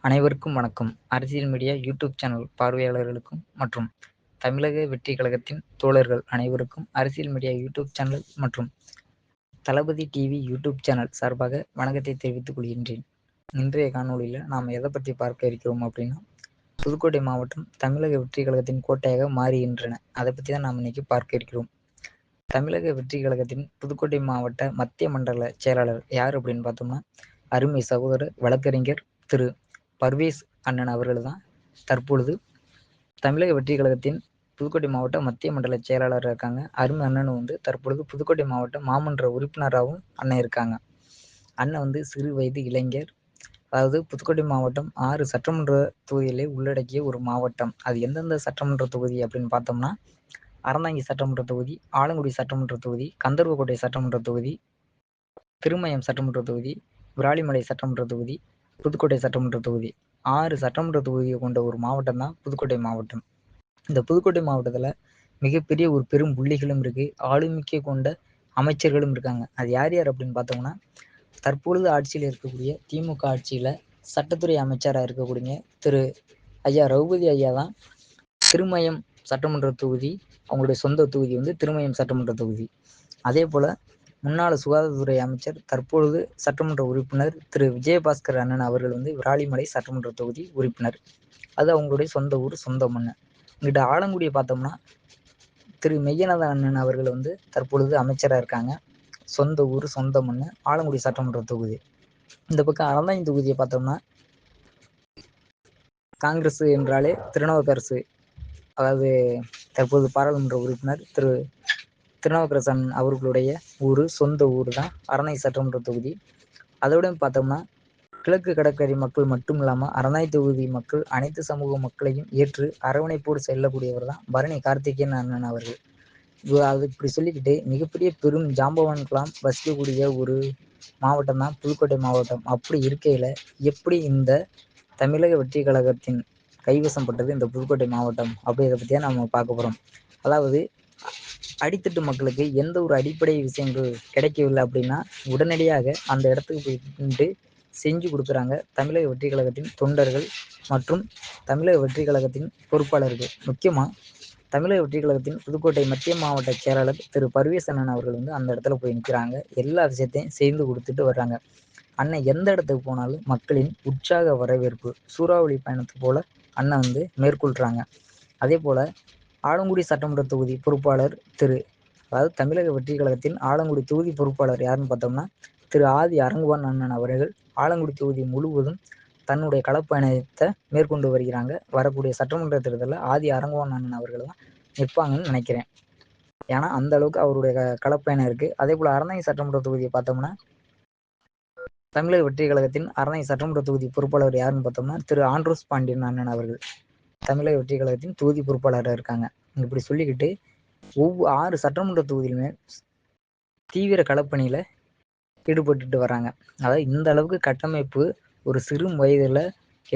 அனைவருக்கும் வணக்கம். அரசியல் மீடியா யூடியூப் சேனல் பார்வையாளர்களுக்கும் மற்றும் தமிழக வெற்றி கழகத்தின் தோழர்கள் அனைவருக்கும் அரசியல் மீடியா யூடியூப் சேனல் மற்றும் தளபதி டிவி யூடியூப் சேனல் சார்பாக வணக்கத்தை தெரிவித்துக் கொள்கின்றேன். இன்றைய காணொளியில் நாம் எதை பற்றி பார்க்க இருக்கிறோம் அப்படின்னா, புதுக்கோட்டை மாவட்டம் தமிழக வெற்றி கழகத்தின் கோட்டையாக மாறுகின்றன. அதை பற்றி தான் நாம் இன்னைக்கு பார்க்க இருக்கிறோம். தமிழக வெற்றி கழகத்தின் புதுக்கோட்டை மாவட்ட மத்திய மண்டல செயலாளர் யார் அப்படின்னு பார்த்தோம்னா, அருமை சகோதரர் வழக்கறிஞர் திரு பர்வேஸ் அண்ணன் அவர்கள் தான் தற்பொழுது தமிழக வெற்றி கழகத்தின் புதுக்கோட்டை மாவட்ட மத்திய மண்டல செயலாளராக இருக்காங்க. அருமை அண்ணன் தற்பொழுது புதுக்கோட்டை மாவட்ட மாமன்ற உறுப்பினராகவும் அண்ணன் இருக்காங்க. அண்ணன் சிறு வயது இளைஞர். அதாவது புதுக்கோட்டை மாவட்டம் 6 சட்டமன்ற தொகுதிகளை உள்ளடக்கிய ஒரு மாவட்டம். அது எந்தெந்த சட்டமன்ற தொகுதி அப்படின்னு பார்த்தோம்னா, அறந்தாங்கி சட்டமன்ற தொகுதி, ஆலங்குடி சட்டமன்ற தொகுதி, கந்தர்வக்கோட்டை சட்டமன்ற தொகுதி, திருமயம் சட்டமன்ற தொகுதி, விராலிமலை சட்டமன்ற தொகுதி, புதுக்கோட்டை சட்டமன்ற தொகுதி. 6 சட்டமன்ற தொகுதியை கொண்ட ஒரு மாவட்டம் தான் புதுக்கோட்டை மாவட்டம். இந்த புதுக்கோட்டை மாவட்டத்தில் மிகப்பெரிய ஒரு பெரும் புள்ளிகளும் இருக்கு, ஆளுமிக்க கொண்ட அமைச்சர்களும் இருக்காங்க. அது யார் யார் அப்படின்னு பார்த்தோம்னா, தற்பொழுது ஆட்சியில் இருக்கக்கூடிய திமுக ஆட்சியில் சட்டத்துறை அமைச்சராக இருக்கக்கூடிய திரு ஐயா ரகுபதி ஐயா தான் திருமயம் சட்டமன்ற தொகுதி, அவங்களுடைய சொந்த தொகுதி திருமயம் சட்டமன்ற தொகுதி. அதே போல முன்னாள் சுகாதாரத்துறை அமைச்சர் தற்பொழுது சட்டமன்ற உறுப்பினர் திரு விஜயபாஸ்கர் அண்ணன் அவர்கள் விராலிமலை சட்டமன்ற தொகுதி உறுப்பினர். அது அவங்களுடைய சொந்த ஊர், சொந்த மண். இங்கிட்ட ஆலங்குடியை பார்த்தோம்னா திரு மெய்யநாத அண்ணன் அவர்கள் தற்பொழுது அமைச்சராக இருக்காங்க. சொந்த ஊர், சொந்த மண், ஆலங்குடி சட்டமன்ற தொகுதி. இந்த பக்கம் அறந்தாங்கி தொகுதியை பார்த்தோம்னா காங்கிரஸ் என்றாலே திருநாவுக்கரசு, அதாவது தற்போது பாராளுமன்ற உறுப்பினர் திரு திருநாவுக்கரசன் அவர்களுடைய சொந்த ஊர் தான் அறந்தாங்கி சட்டமன்ற தொகுதி. அதோட பார்த்தோம்னா கிழக்கு கடற்கரை மக்கள் மட்டும் இல்லாமல் அறந்தாங்கி தொகுதி மக்கள் அனைத்து சமூக மக்களையும் ஏற்று அரவணைப்போடு செல்லக்கூடியவர் தான் பரணி கார்த்திகேயன் அண்ணன் அவர்கள். அது இப்படி சொல்லிக்கிட்டு மிகப்பெரிய பெரும் ஜாம்பவான்களாம் வசிக்கக்கூடிய ஒரு மாவட்டம் தான் புதுக்கோட்டை மாவட்டம். அப்படி இருக்கையில் எப்படி இந்த தமிழக வெற்றி கழகத்தின் கைவசப்பட்டது இந்த புதுக்கோட்டை மாவட்டம் அப்படின்றத பற்றியா நம்ம பார்க்க போகிறோம். அதாவது அடித்தட்டு மக்களுக்கு எந்த ஒரு அடிப்படை விஷயங்கள் கிடைக்கவில்லை அப்படின்னா உடனடியாக அந்த இடத்துக்கு போயிட்டு செஞ்சு கொடுக்குறாங்க தமிழக வெற்றி கழகத்தின் தொண்டர்கள் மற்றும் தமிழக வெற்றி கழகத்தின் பொறுப்பாளர்கள். முக்கியமாக தமிழக வெற்றி கழகத்தின் புதுக்கோட்டை மத்திய மாவட்ட செயலாளர் திரு பர்வேஸ் அண்ணன் அவர்கள் அந்த இடத்துல போய் நிற்கிறாங்க. எல்லா விஷயத்தையும் செய்து கொடுத்துட்டு வர்றாங்க. அண்ணன் எந்த இடத்துக்கு போனாலும் மக்களின் உற்சாக வரவேற்பு, சூறாவளி பயணத்து போல அண்ணன் மேற்கொள்கிறாங்க. அதே போல் ஆலங்குடி சட்டமன்ற தொகுதி பொறுப்பாளர் அதாவது தமிழக வெற்றி கழகத்தின் ஆலங்குடி தொகுதி பொறுப்பாளர் யாருன்னு பார்த்தோம்னா திரு ஆதி அரங்குவான் அண்ணன் அவர்கள் ஆலங்குடி தொகுதி முழுவதும் தன்னுடைய களப்பயணத்தை மேற்கொண்டு வருகிறாங்க. வரக்கூடிய சட்டமன்ற தேர்தலில் ஆதி அரங்குவான் அண்ணன் அவர்கள் தான் நிற்பாங்கன்னு நினைக்கிறேன். ஏன்னா அந்த அளவுக்கு அவருடைய களப்பயணம் இருக்குது. அதே போல் அறந்தாங்கி சட்டமன்ற தொகுதியை பார்த்தோம்னா தமிழக வெற்றி கழகத்தின் அறந்தாங்கி சட்டமன்ற தொகுதி பொறுப்பாளர் யாருன்னு பார்த்தோம்னா திரு ஆண்ட்ரோஸ் பாண்டியன் அண்ணன் அவர்கள் தமிழக வெற்றி கழகத்தின் தொகுதி பொறுப்பாளராக இருக்காங்க. இப்படி சொல்லிக்கிட்டு 6 சட்டமன்ற தொகுதியிலுமே தீவிர களப்பணியில் ஈடுபட்டுட்டு வராங்க. அதாவது இந்த அளவுக்கு கட்டமைப்பு ஒரு சிறு வயதில்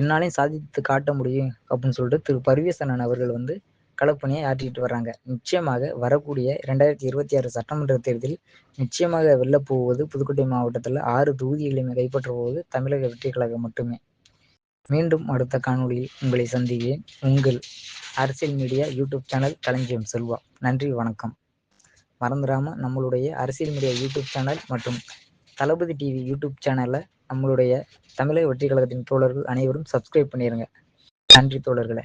என்னாலையும் சாதித்து காட்ட முடியும் அப்படின்னு சொல்லிட்டு திரு பர்வேஸ் அண்ணன் அவர்கள் களப்பணியை ஆற்றிட்டு வர்றாங்க. நிச்சயமாக வரக்கூடிய 2026 சட்டமன்ற தேர்தலில் நிச்சயமாக வெல்லப்போவது புதுக்கோட்டை மாவட்டத்தில் 6 தொகுதிகளையுமே கைப்பற்ற போவது தமிழக வெற்றி கழகம் மட்டுமே. மீண்டும் அடுத்த காணொளியில் உங்களை சந்திக்கிறேன். உங்கள் அரசியல் மீடியா யூடியூப் சேனல் களஞ்சியம் செல்வா. நன்றி, வணக்கம். மறந்துடாமல் நம்மளுடைய அரசியல் மீடியா யூடியூப் சேனல் மற்றும் தளபதி டிவி யூடியூப் சேனலில் நம்மளுடைய தமிழக வெற்றி கழகத்தின் தோழர்கள் அனைவரும் சப்ஸ்கிரைப் பண்ணிடுங்க. நன்றி தோழர்களே.